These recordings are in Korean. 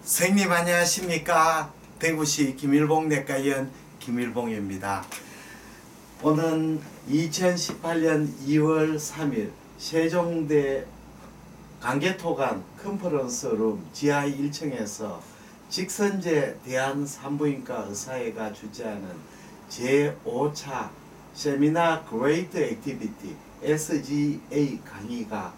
선생님 안녕하십니까. 대구시 김일봉 내과의원 김일봉입니다. 오늘 2018년 2월 3일 세종대 강개토관 컨퍼런스룸 지하 1층에서 직선제 대한산부인과 의사회가 주재하는 제5차 세미나 그레이트 액티비티 SGA 강의가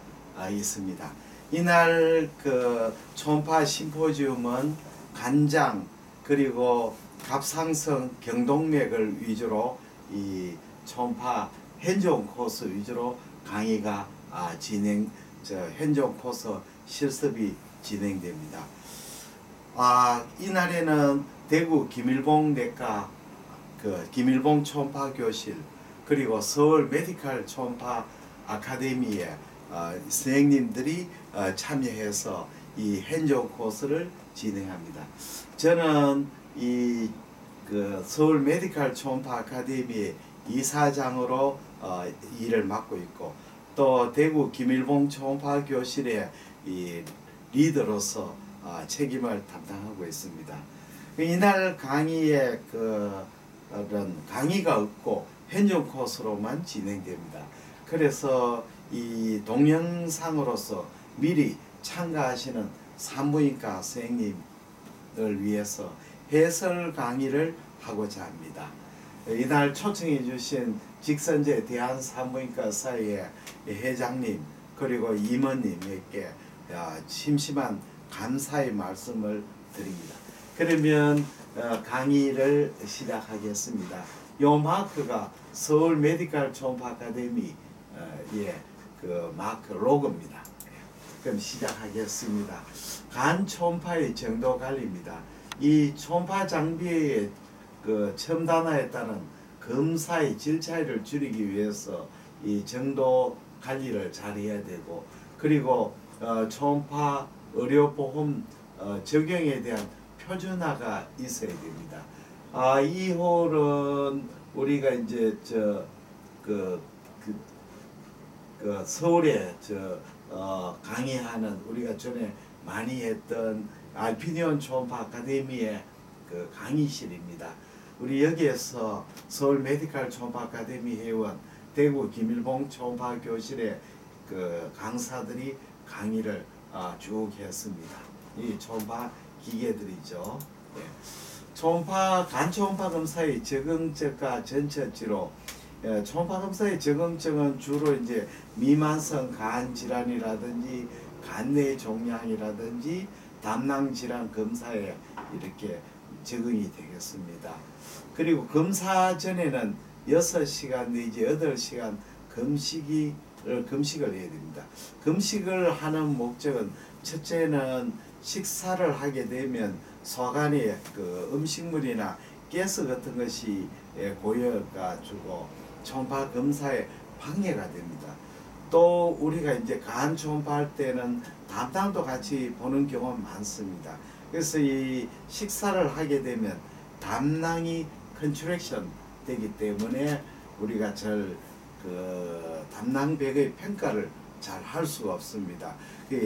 있습니다. 이날 그 초음파 심포지움은 간장 그리고 갑상선 경동맥을 위주로 이 초음파 핸즈온 코스 위주로 강의가 핸즈온 코스 실습이 진행됩니다. 이날에는 대구 김일봉 내과 김일봉 초음파 교실 그리고 서울 메디컬 초음파 아카데미에 선생님들이 참여해서 이 핸즈온 코스를 진행합니다. 저는 이 서울 메디컬 초음파 아카데미 이사장으로 일을 맡고 있고 또 대구 김일봉 초음파 교실의 이 리더로서 책임을 담당하고 있습니다. 이날 강의에 강의가 없고 핸즈온 코스로만 진행됩니다. 그래서 이 동영상으로서 미리 참가하시는 산부인과 선생님을 위해서 해설 강의를 하고자 합니다. 이날 초청해 주신 직선제 대한산부인과 의사회 회장님 그리고 임원님에게 심심한 감사의 말씀을 드립니다. 그러면 강의를 시작하겠습니다. 요 마크가 서울 메디컬 초음파 아카데미 마크 로고입니다. 그럼 시작하겠습니다. 간 초음파의 정도 관리입니다. 이 초음파 장비의 첨단화에 따른 검사의 질 차이를 줄이기 위해서 이 정도 관리를 잘 해야 되고 그리고 초음파 의료보험 적용에 대한 표준화가 있어야 됩니다. 이 홀은 우리가 이제 서울에 강의하는 우리가 전에 많이 했던 알피니온 초음파 아카데미의 강의실입니다. 우리 여기에서 서울 메디컬 초음파 아카데미 회원, 대구 김일봉 초음파 교실의 강사들이 강의를 쭉 했습니다. 이 초음파 기계들이죠. 네. 간 초음파 검사의 적응증과 전처치로 초음파 검사의 적응증은 주로 이제 미만성 간 질환이라든지 간내 종양이라든지 담낭 질환 검사에 이렇게 적응이 되겠습니다. 그리고 검사 전에는 6시간 내지 8시간 금식을 해야 됩니다. 금식을 하는 목적은 첫째는 식사를 하게 되면 소간에 음식물이나 가스 같은 것이 고여가지고 초음파 검사에 방해가 됩니다. 또 우리가 이제 간 초음파할 때는 담낭도 같이 보는 경우가 많습니다. 그래서 이 식사를 하게 되면 담낭이 컨트랙션 되기 때문에 우리가 담낭벽의 평가를 잘 할 수가 없습니다.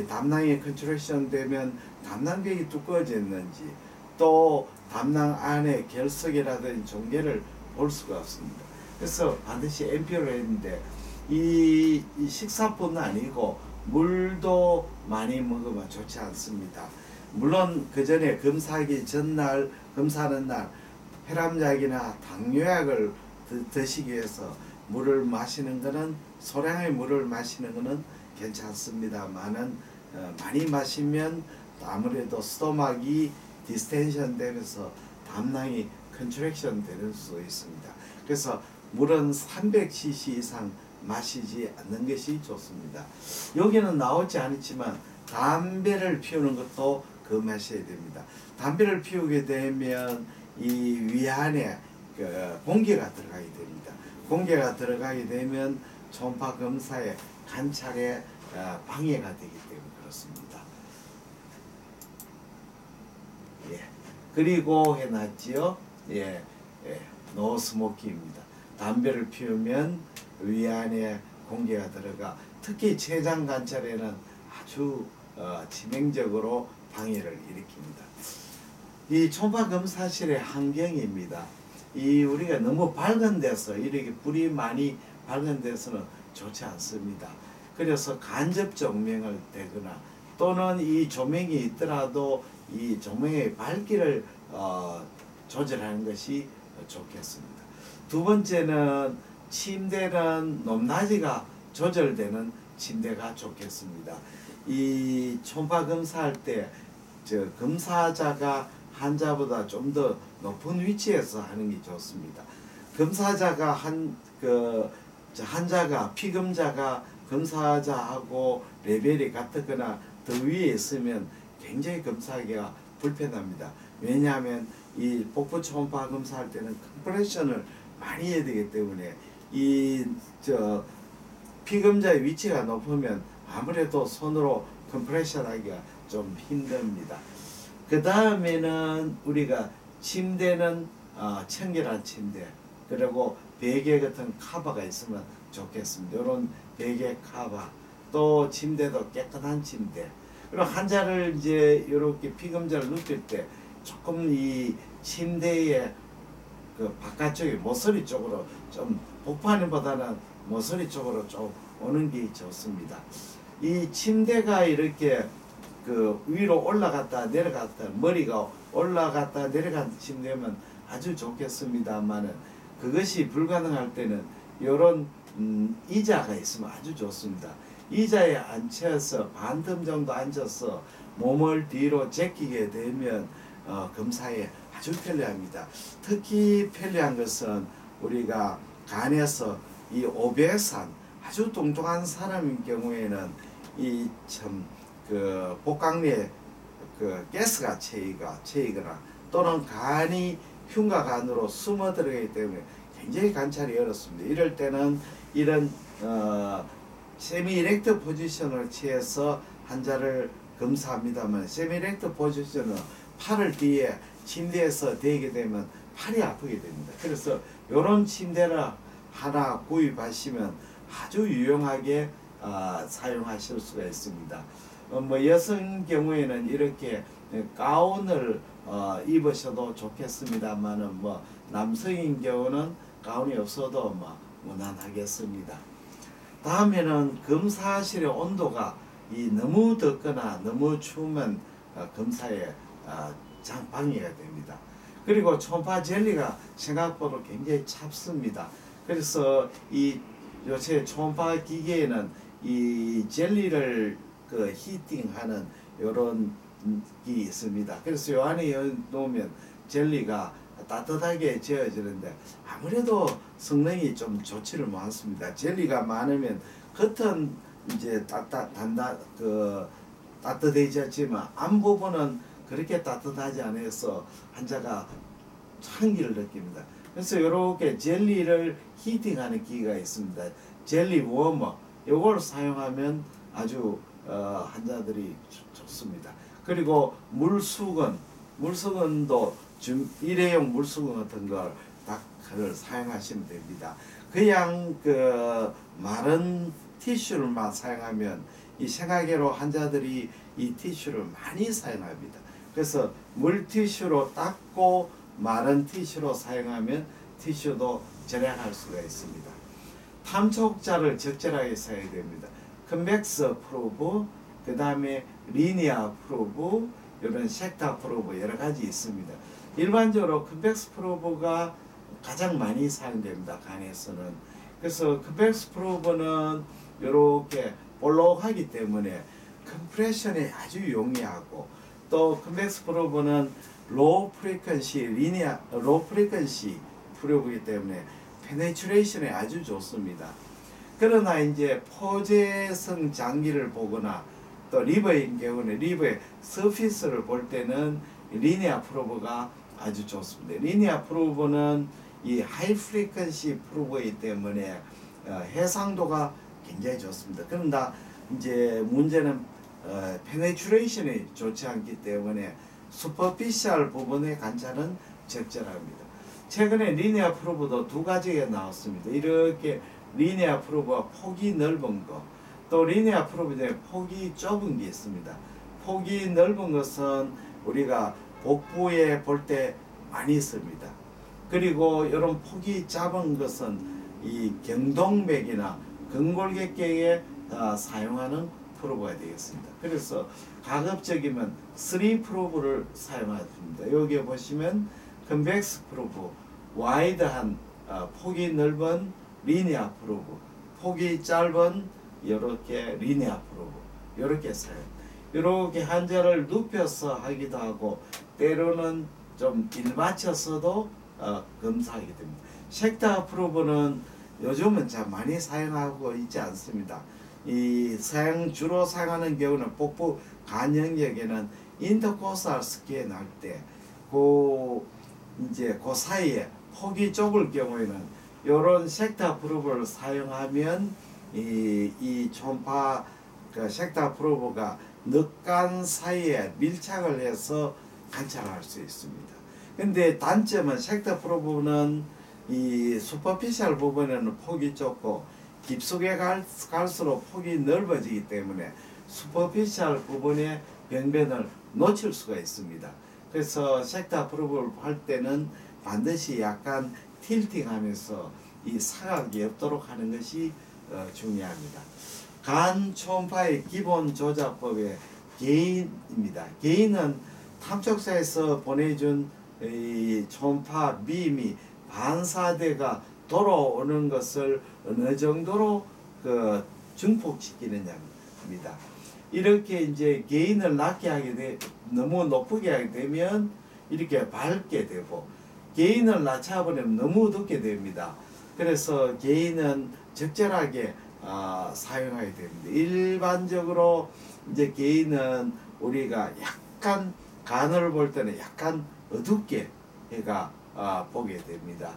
담낭이 컨트랙션 되면 담낭벽이 두꺼워졌는지 또 담낭 안에 결석이라든지 종괴를 볼 수가 없습니다. 그래서 반드시 MP를 했는데 이 식사뿐 아니고 물도 많이 먹으면 좋지 않습니다. 물론 그 전에 검사하기 전날 검사하는 날 혈압약이나 당뇨약을 드시기 위해서 물을 마시는 것은 소량의 물을 마시는 것은 괜찮습니다만은 많이 마시면 아무래도 스토막이 디스텐션 되면서 담낭이 컨트랙션 되는 수 있습니다. 그래서 물은 300cc 이상 마시지 않는 것이 좋습니다. 여기는 나오지 않았지만 담배를 피우는 것도 금하셔야 됩니다. 담배를 피우게 되면 이 위안에 공기가 들어가게 됩니다. 공기가 들어가게 되면 초음파 검사의 관찰에 방해가 되기 때문에 그렇습니다. 그리고 해놨지요. 노 스모킹입니다. 담배를 피우면 위안에 공기가 들어가 특히 췌장 관찰에는 아주 치명적으로 방해를 일으킵니다. 이 초음파 검사실의 환경입니다. 이 우리가 너무 밝은 데서 이렇게 불이 많이 밝은 데서는 좋지 않습니다. 그래서 간접 조명을 대거나 또는 이 조명이 있더라도 이 조명의 밝기를 조절하는 것이 좋겠습니다. 두 번째는 침대는 높낮이가 조절되는 침대가 좋겠습니다. 이 초음파 검사할 때 검사자가 환자보다 좀 더 높은 위치에서 하는 게 좋습니다. 검사자가 환자가 피검자가 검사자하고 레벨이 같거나 더 위에 있으면 굉장히 검사하기가 불편합니다. 왜냐하면 이 복부 초음파 검사할 때는 컴프레션을 많이 해야 되기 때문에 피검자의 위치가 높으면 아무래도 손으로 컴프레션 하기가 좀 힘듭니다. 그 다음에는 우리가 침대는 청결한 침대, 그리고 베개 같은 커버가 있으면 좋겠습니다. 이런 베개 커버, 또 침대도 깨끗한 침대. 그리고 환자를 이제 이렇게 피검자를 눕힐 때 조금 이 침대의 그 바깥쪽에 모서리 쪽으로 좀 복판보다는 모서리 쪽으로 좀 오는 게 좋습니다. 이 침대가 이렇게 그 위로 올라갔다 내려갔다 머리가 올라갔다 내려간 침대면 아주 좋겠습니다만은 그것이 불가능할 때는 이런 의자가 있으면 아주 좋습니다. 의자에 앉혀서 반틈 정도 앉아서 몸을 뒤로 제끼게 되면 검사에 아주 편리합니다. 특히 편리한 것은 우리가 간에서 이 오베산 아주 뚱뚱한 사람인 경우에는 이 참 그 복강내에 그 가스가 채이거나 또는 간이 흉곽 안으로 숨어 들어가기 때문에 굉장히 관찰이 어렵습니다. 이럴 때는 이런 세미 이렉트 포지션을 취해서 환자를 검사합니다만, 세미 이렉트 포지션은 팔을 뒤에 침대에서 대게 되면 팔이 아프게 됩니다. 그래서 이런 침대를 하나 구입하시면 아주 유용하게 사용하실 수가 있습니다. 뭐 여성 경우에는 이렇게 가운을 입으셔도 좋겠습니다만은 뭐 남성인 경우는 가운이 없어도 뭐 무난하겠습니다. 다음에는 검사실의 온도가 너무 덥거나 너무 추우면 검사에 방해가 됩니다. 그리고 초음파 젤리가 생각보다 굉장히 찹습니다. 그래서 이 요새 초음파 기계에는 이 젤리를 히팅하는 이런 게 있습니다. 그래서 요 안에 놓으면 젤리가 따뜻하게 재어지는데 아무래도 성능이 좀 좋지를 않습니다. 젤리가 많으면 겉은 이제 따뜻해졌지만 안 부분은 그렇게 따뜻하지 않아서 환자가 찬기를 느낍니다. 그래서 이렇게 젤리를 히팅하는 기계가 있습니다. 젤리 워머, 이걸 사용하면 아주 환자들이 좋습니다. 그리고 물수건도 일회용 물수건 같은 걸 사용하시면 됩니다. 그냥 마른 티슈를만 사용하면 이 생화기로 환자들이 이 티슈를 많이 사용합니다. 그래서 물티슈로 닦고 마른 티슈로 사용하면 티슈도 절약할 수가 있습니다. 탐촉자를 적절하게 사용해야 됩니다. 컨벡스 프로브, 그 다음에 리니아 프로브, 이런 섹타 프로브 여러 가지 있습니다. 일반적으로 컨벡스 프로브가 가장 많이 사용됩니다. 간에서는. 그래서 컨벡스 프로브는 이렇게 볼록하기 때문에 컴프레션이 아주 용이하고, 또 컨벡스 프로브는 로우 프리퀀시 프로브이기 때문에 페네트레이션이 아주 좋습니다. 그러나 이제 포재성 장기를 보거나 또 리버인 경우는 리버의 서피스를 볼 때는 리니아 프로브가 아주 좋습니다. 리니아 프로브는 이 하이 프리퀀시 프로브이기 때문에 해상도가 굉장히 좋습니다. 그런다 이제 문제는 페네트레이션이 좋지 않기 때문에 슈퍼피셜 부분의 관찰은 적절합니다. 최근에 리니아 프로브도 두 가지가 나왔습니다. 이렇게 리니아 프로브가 폭이 넓은 거, 또 리니어 프로브 중에 폭이 좁은 게 있습니다. 폭이 넓은 것은 우리가 복부에 볼 때 많이 씁니다. 그리고 이런 폭이 작은 것은 이 경동맥이나 근골격계에 사용하는 프로브가 되겠습니다. 그래서 가급적이면 3 프로브를 사용합니다. 여기 보시면 컨벡스 프로브, 와이드한 폭이 넓은 리니어 프로브, 폭이 짧은 이렇게 리니어 프로브, 이렇게 사용. 이렇게 환자를 눕혀서 하기도 하고 때로는 좀 일맞춰서도 검사하게 됩니다. 섹터 프로브는 요즘은 참 많이 사용하고 있지 않습니다. 이 주로 사용하는 경우는 복부 간 영역에는 인터코스탈 스캔 할 때 이제 그 사이에 폭이 좁을 경우에는 이런 섹터 프로브를 사용하면 이 초음파 섹터 프로브가 늑간 사이에 밀착을 해서 관찰할 수 있습니다. 근데 단점은 섹터 프로브는 이 슈퍼피셜 부분에는 폭이 좁고 깊숙이 갈수록 폭이 넓어지기 때문에 슈퍼피셜 부분의 병변을 놓칠 수가 있습니다. 그래서 섹터 프로브를 할 때는 반드시 약간 틸팅하면서 이 사각이 없도록 하는 것이 중요합니다. 간 초음파의 기본 조작법의 게인입니다. 게인은 탐촉사에서 보내준 이 초음파 빔이 반사대가 돌아오는 것을 어느 정도로 증폭시키느냐입니다. 이렇게 이제 게인을 낮게 하게 너무 높게 하게 되면 이렇게 밝게 되고, 게인을 낮춰버리면 너무 어둡게 됩니다. 그래서 게인은 적절하게 사용하게 됩니다. 일반적으로 이제 게인은 우리가 약간 간을 볼 때는 약간 어둡게 해가 보게 됩니다.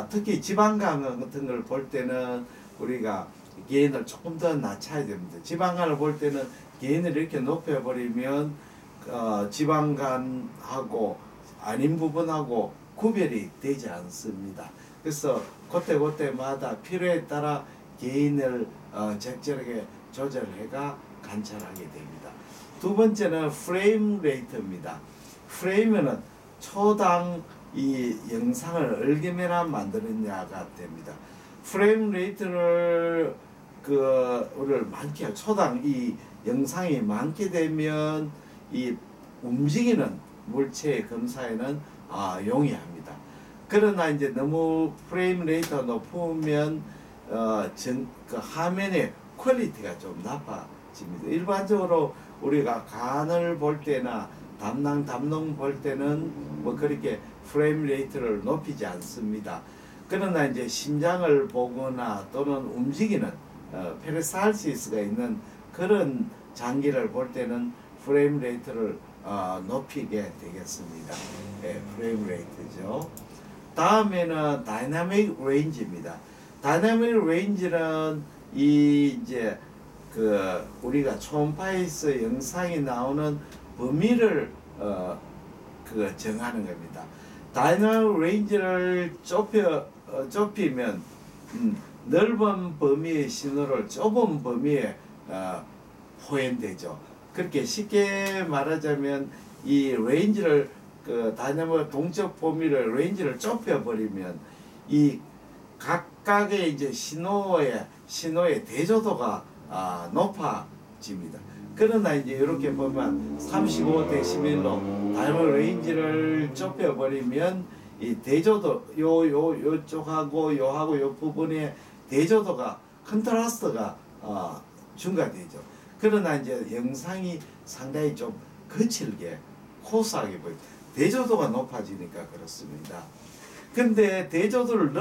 특히 지방간 같은 걸 볼 때는 우리가 게인을 조금 더 낮춰야 됩니다. 지방간을 볼 때는 게인을 이렇게 높여버리면 지방간하고 아닌 부분하고 구별이 되지 않습니다. 그래서 그때마다 필요에 따라 게인을 적절하게 조절해가 관찰하게 됩니다. 두 번째는 프레임 레이트입니다. 프레임은 초당 이 영상을 얼마나 만드느냐가 됩니다. 프레임 레이트를 많게 초당 이 영상이 많게 되면 이 움직이는 물체의 검사에는 용이합니다. 그러나 이제 너무 프레임 레이트가 높으면 화면의 퀄리티가 좀 나빠집니다. 일반적으로 우리가 간을 볼 때나 담농 볼 때는 뭐 그렇게 프레임 레이트를 높이지 않습니다. 그러나 이제 심장을 보거나 또는 움직이는 페리스탈시스가 있는 그런 장기를 볼 때는 프레임 레이트를 높이게 되겠습니다. 프레임 레이트죠. 다음에는 다이나믹 레인지입니다. 다이나믹 레인지는 이제 우리가 초음파에서 영상이 나오는 범위를 정하는 겁니다. 다이나믹 레인지를 좁히면 넓은 범위의 신호를 좁은 범위에 포현되죠. 그렇게 쉽게 말하자면 이 레인지를 다이나믹 동적 범위를 레인지를 좁혀버리면 이 각각의 이제 신호의 대조도가 높아집니다. 그러나 이제 이렇게 보면 35dB로 다이나믹 레인지를 좁혀버리면 이 대조도 요쪽하고 요 부분의 대조도가 컨트라스트가 증가되죠. 그러나 이제 영상이 상당히 좀 거칠게 코스하게 보입니다. 대조도가 높아지니까 그렇습니다. 근데 대조도를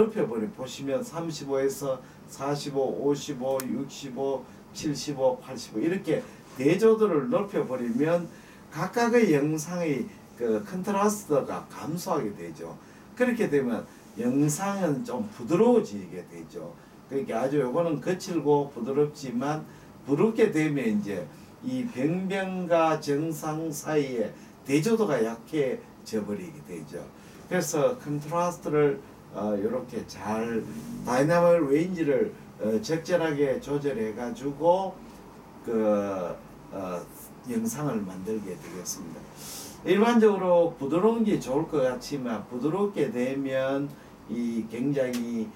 보시면 35에서 45, 55, 65, 75, 85 이렇게 대조도를 높여버리면 각각의 영상의 컨트라스트가 감소하게 되죠. 그렇게 되면 영상은 좀 부드러워지게 되죠. 그러니까 아주 요거는 거칠고 부드럽지만 부드럽게 되면 이제 이 병변과 정상 사이에 대조도가 약해져 버리게 되죠. 그래서 컨트라스트를 이렇게 잘 다이나믹 레인지를 적절하게 조절해 가지고 그 영상을 만들게 되겠습니다. 일반적으로 부드러운 게 좋을 것 같지만 부드럽게 되면 이 굉장히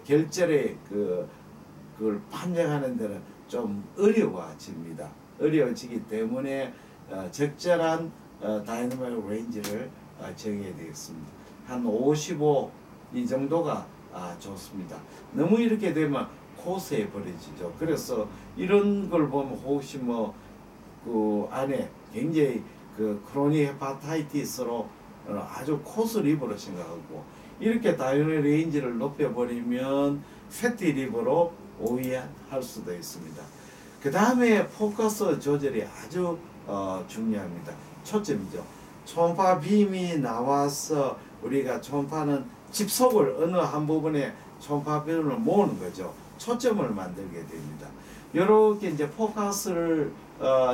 결절의 그걸 판정하는 데는 좀 어려워집니다. 어려워지기 때문에 적절한 다이내믹 레인지를 정해야 되겠습니다. 한 55 이 정도가 좋습니다. 너무 이렇게 되면 코스에 버려지죠. 그래서 이런 걸 보면 혹시 그 안에 굉장히 그 크로닉 헤파타이티스로 아주 코스 리버로 생각하고 이렇게 다이내믹 레인지를 높여버리면 패티 리버로 오해할 수도 있습니다. 그 다음에 포커스 조절이 아주 중요합니다. 초점이죠. 초음파 빔이 나와서 우리가 초음파는 집속을 어느 한 부분에 초음파 빔을 모으는 거죠. 초점을 만들게 됩니다. 이렇게 이제 포커스를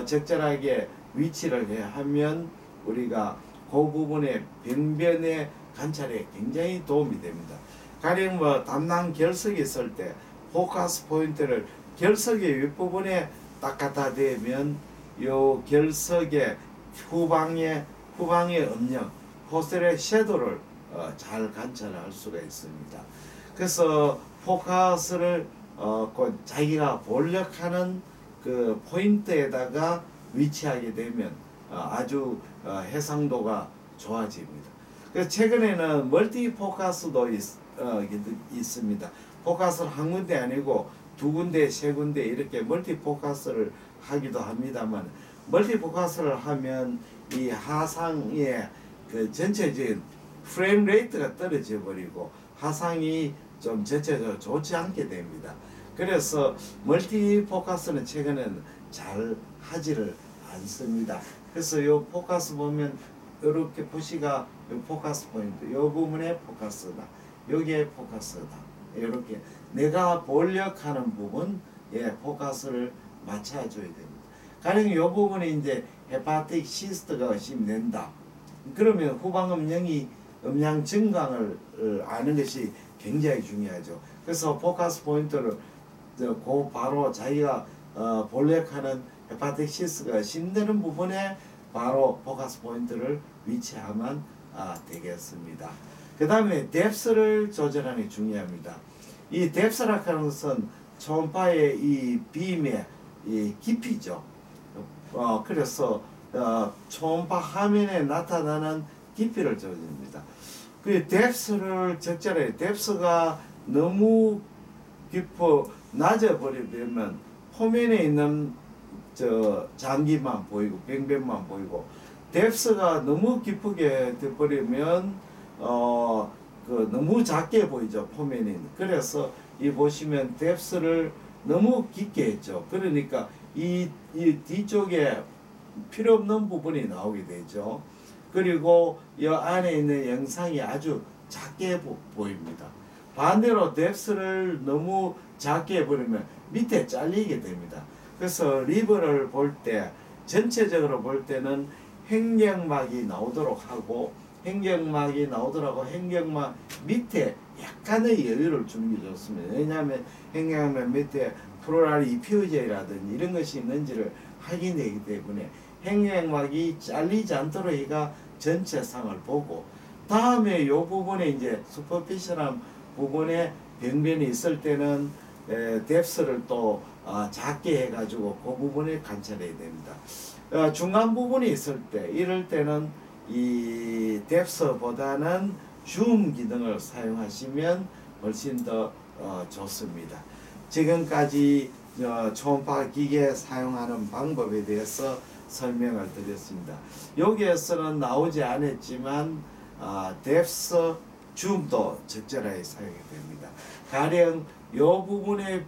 적절하게 위치를 해 하면 우리가 그 부분의 병변의 관찰에 굉장히 도움이 됩니다. 가령 담낭 결석이 있을 때 포커스 포인트를 결석의 윗부분에 딱 갖다 대면 요 결석의 후방의 음영, 호셀의 섀도를 잘 관찰할 수가 있습니다. 그래서 포커스를 자기가 볼력하는 그 포인트에다가 위치하게 되면 아주 해상도가 좋아집니다. 그래서 최근에는 멀티 포커스도 있습니다. 포커스를 한 군데 아니고 두 군데, 세 군데 이렇게 멀티 포커스를 하기도 합니다만 멀티 포커스를 하면 이 하상의 그 전체적인 프레임 레이트가 떨어져 버리고 하상이 좀 전체적으로 좋지 않게 됩니다. 그래서 멀티 포커스는 최근에는 잘 하지를 않습니다. 그래서 이 포커스 보면 이렇게 표시가 이 포커스 포인트, 이 부분에 포커스다, 여기에 포커스다. 이렇게 내가 볼력하는 부분에 포커스를 맞춰줘야 됩니다. 가령 이 부분에 이제 헤파틱 시스트가 의심된다. 그러면 후방 음량 증강을 아는 것이 굉장히 중요하죠. 그래서 포커스 포인트를 바로 자기가 볼력하는 헤파틱 시스트가 의심되는 부분에 바로 포커스 포인트를 위치하면 되겠습니다. 그 다음에 뎁스를 조절하는 게 중요합니다. 이 뎁스라고 하는 것은 초음파의 이 빔의 이 깊이죠. 그래서 초음파 화면에 나타나는 깊이를 조절합니다. 그 뎁스를 적절하게, 뎁스가 너무 낮아 버리면 표면에 있는 장기만 보이고 병변만 보이고, 뎁스가 너무 깊게 돼버리면 너무 작게 보이죠, 표면이. 그래서 이 보시면 뎁스를 너무 깊게 했죠. 그러니까 이 뒤쪽에 필요 없는 부분이 나오게 되죠. 그리고 이 안에 있는 영상이 아주 작게 보입니다. 반대로 뎁스를 너무 작게 해버리면 밑에 잘리게 됩니다. 그래서 리버를 볼 때 전체적으로 볼 때는 횡격막이 나오도록 하고, 횡격막 밑에 약간의 여유를 주는 게 좋습니다. 왜냐하면 횡격막 밑에 프로랄 이퓨저라든지 이런 것이 있는지를 확인되기 때문에 횡격막이 잘리지 않도록 해가 전체상을 보고, 다음에 이 부분에 이제 슈퍼피셜한 부분에 병변이 있을 때는 뎁스를 또 작게 해가지고 그 부분에 관찰해야 됩니다. 중간 부분이 있을 때, 이럴 때는 이 뎁스보다는 줌 기능을 사용하시면 훨씬 더 좋습니다. 지금까지 초음파 기계 사용하는 방법에 대해서 설명을 드렸습니다. 여기에서는 나오지 않았지만 뎁스 줌도 적절하게 사용이 됩니다. 가령 이 부분의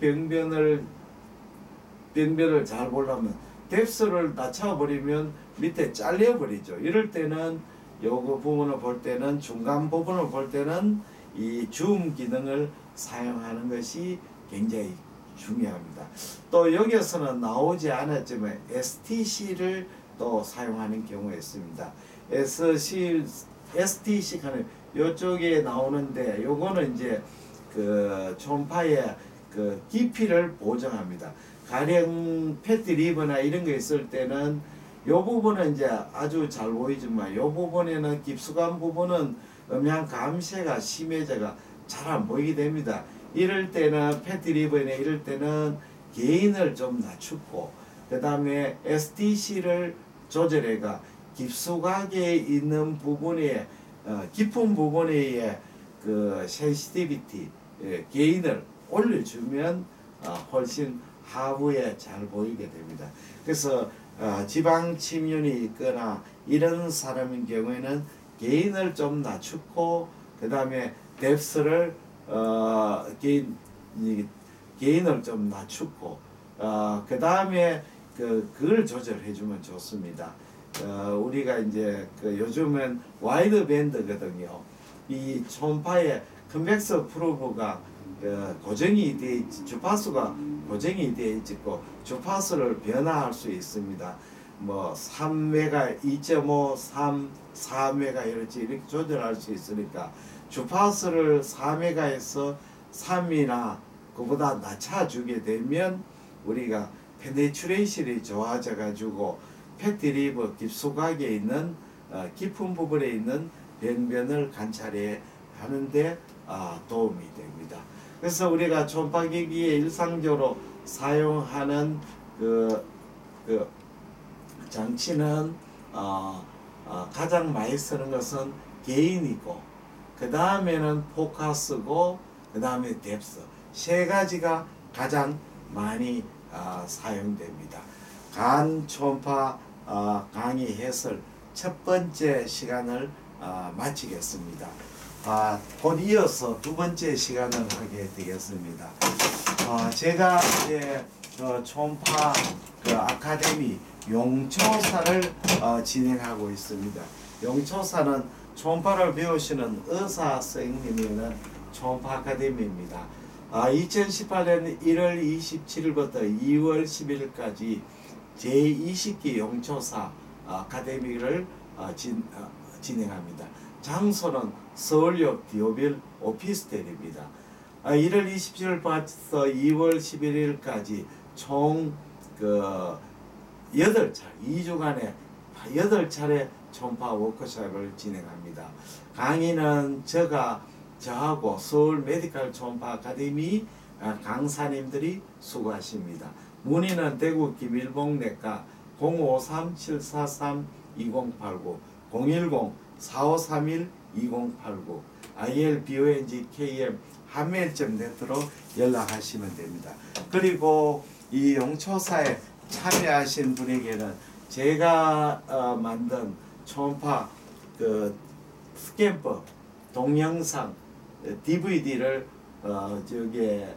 병변을 잘 보려면 뎁스를 낮춰버리면 밑에 잘려버리죠. 이럴 때는 요거 부분을 볼 때는, 중간 부분을 볼 때는 이 줌 기능을 사용하는 것이 굉장히 중요합니다. 또 여기에서는 나오지 않았지만 STC를 또 사용하는 경우가 있습니다. STC 하는 요쪽에 나오는데, 요거는 이제 그 초음파의 그 깊이를 보정합니다. 가령 패티리버나 이런 거 있을 때는 요 부분은 이제 아주 잘 보이지만 요 부분에는 깊숙한 부분은 음향 감쇄가 심해져가 잘 안 보이게 됩니다. 이럴 때는 패티리버나 이럴 때는 게인을 좀 낮추고 그 다음에 SDC를 조절해가 깊숙하게 있는 부분에 깊은 부분에 그 센시티비티 게인을 올려주면 훨씬 하부에 잘 보이게 됩니다. 그래서 지방 침륜이 있거나 이런 사람인 경우에는 게인을 좀 낮추고 그 다음에 뎁스를 게인을 좀 낮추고 그 다음에 그걸 조절해 주면 좋습니다. 우리가 이제 요즘은 와이드 밴드거든요. 이 초음파의 컨벡스 프로브가 고정이 돼 있지, 주파수가 고정이 돼 있고 주파수를 변화할 수 있습니다. 뭐 3메가, 2.5, 3, 4메가헤르츠 이렇게 조절할 수 있으니까 주파수를 4메가에서 3이나 그보다 낮춰주게 되면 우리가 페네츄레이션이 좋아져 가지고 패티리버 깊숙하게 있는 깊은 부분에 있는 병변을 관찰해 하는데 도움이 됩니다. 그래서 우리가 초음파기기에 일상적으로 사용하는 그 장치는 가장 많이 쓰는 것은 게인이고 그 다음에는 포커스고 그 다음에 뎁스 세 가지가 가장 많이 사용됩니다. 간 초음파 강의 해설 첫 번째 시간을 마치겠습니다. 곧 이어서 두 번째 시간을 하게 되겠습니다. 제가 이제 초음파 아카데미 용초사를 진행하고 있습니다. 용초사는 초음파를 배우시는 의사 선생님이 초음파 아카데미입니다. 2018년 1월 27일부터 2월 10일까지 제20기 용초사 아카데미를 진행합니다. 장소는 서울역 디오빌 오피스텔입니다. 1월 27일부터 2월 11일까지 총 8차례, 2주간에 8차례 초음파 워크숍을 진행합니다. 강의는 저하고 서울 메디컬 초음파 아카데미 강사님들이 수고하십니다. 문의는 대구 김일봉내과 053-743-2089 010-4531-2089 ilbongkm 한메일.net로 연락하시면 됩니다. 그리고 이 용초사에 참여하신 분에게는 제가 만든 초음파 스캔법 동영상 DVD를 저기에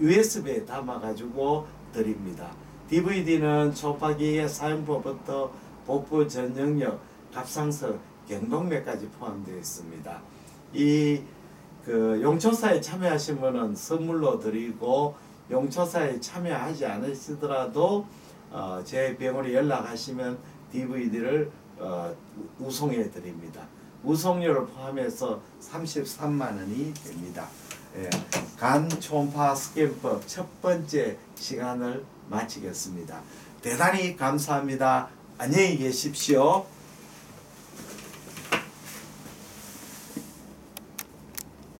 USB에 담아가지고 드립니다. DVD는 초음파기의 사용법부터 복부 전 영역, 갑상선, 경동맥까지 포함되어 있습니다. 이 용초사에 참여하신 분은 선물로 드리고 용초사에 참여하지 않으시더라도 제 병원에 연락하시면 DVD를 우송해 드립니다. 우송료를 포함해서 33만 원이 됩니다. 간 초음파 스캔법 첫 번째 시간을 마치겠습니다. 대단히 감사합니다. 안녕히 계십시오.